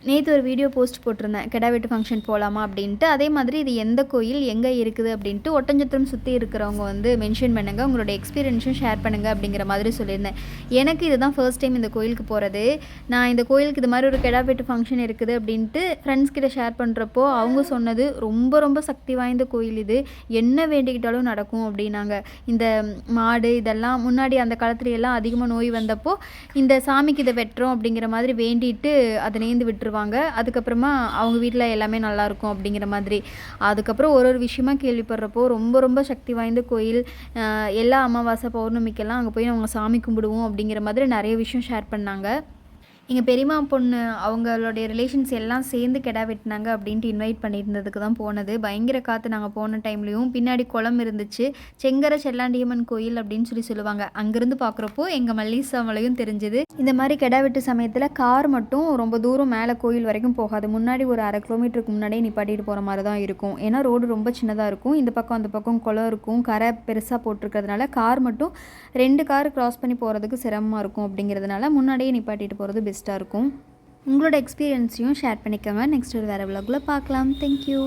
நேற்று ஒரு video post போட்டிருந்தேன், கிடா வெட்டு ஃபங்க்ஷன் போகலாமா அப்படின்ட்டு. அதே மாதிரி இது எந்த கோயில் எங்கே இருக்குது அப்படின்ட்டு ஒட்டஞ்சத்திரம் சுற்றி இருக்கிறவங்க வந்து மென்ஷன் பண்ணுங்கள், உங்களோட எக்ஸ்பீரியன்ஸும் ஷேர் பண்ணுங்கள் அப்படிங்கிற மாதிரி சொல்லியிருந்தேன். எனக்கு இதுதான் ஃபர்ஸ்ட் டைம் இந்த கோயிலுக்கு போகிறது. நான் இந்த கோயிலுக்கு இது மாதிரி ஒரு கிடா வெட்டு ஃபங்க்ஷன் இருக்குது அப்படின்ட்டு ஃப்ரெண்ட்ஸ் கிட்ட ஷேர் பண்ணுறப்போ அவங்க சொன்னது, ரொம்ப ரொம்ப சக்தி வாய்ந்த கோயில் இது, என்ன வேண்டிக்கிட்டாலும் நடக்கும் அப்படின்னாங்க. இந்த மாடு இதெல்லாம் முன்னாடி அந்த காலத்துலையெல்லாம் அதிகமாக நோய் வந்தப்போ இந்த சாமிக்கு இதை வெட்டுறோம் அப்படிங்கிற மாதிரி வேண்டிட்டு அதை நேர்ந்து விட்டுருவாங்க. அதுக்கப்புறமா அவங்க வீட்டில் எல்லாமே நல்லாயிருக்கும் அப்படிங்கிற மாதிரி. அதுக்கப்புறம் ஒரு ஒரு விஷயமா கேள்விப்படுறப்போ ரொம்ப ரொம்ப சக்தி வாய்ந்த கோயில். எல்லா அமாவாசை பௌர்ணமிக்கெல்லாம் அங்கே போய் அவங்க சாமி கும்பிடுவோம் அப்படிங்கிற மாதிரி நிறைய விஷயம் ஷேர் பண்ணாங்க. எங்கள் பெரியம்மா பொண்ணு அவங்களுடைய ரிலேஷன்ஸ் எல்லாம் சேர்ந்து கிடா வெட்டினாங்க அப்படின்ட்டு இன்வைட் பண்ணியிருந்ததுக்கு தான் போனது. பயங்கர காற்று நாங்கள் போன டைம்லேயும். பின்னாடி குளம் இருந்துச்சு, செங்கர செல்லாண்டியம்மன் கோயில் அப்படின்னு சொல்லுவாங்க. அங்கேருந்து பார்க்குறப்போ எங்கள் மல்லிசா மலையும் தெரிஞ்சுது. இந்த மாதிரி கிடா வெட்டு சமயத்தில் கார் மட்டும் ரொம்ப தூரம் மேலே கோயில் வரைக்கும் போகாது. முன்னாடி ஒரு 1/2 கிலோமீட்டருக்கு முன்னாடியே நிப்பாட்டிட்டு போகிற மாதிரி தான் இருக்கும். ஏன்னா ரோடு ரொம்ப சின்னதாக இருக்கும். இந்த பக்கம் அந்த பக்கம் குளம் இருக்கும், கரை பெருசாக போட்டிருக்கிறதுனால கார் மட்டும் 2 கார் கிராஸ் பண்ணி போகிறதுக்கு சிரமமாக இருக்கும். அப்படிங்கிறதுனால முன்னாடியே நிப்பாட்டிட்டு போகிறது பெஸ்ட்டாக இருக்கும். உங்களோட எக்ஸ்பீரியன்ஸையும் ஷேர் பண்ணிக்கோங்க. நெக்ஸ்ட் ஒரு வேறு விலாகில் பார்க்கலாம். தேங்க்யூ.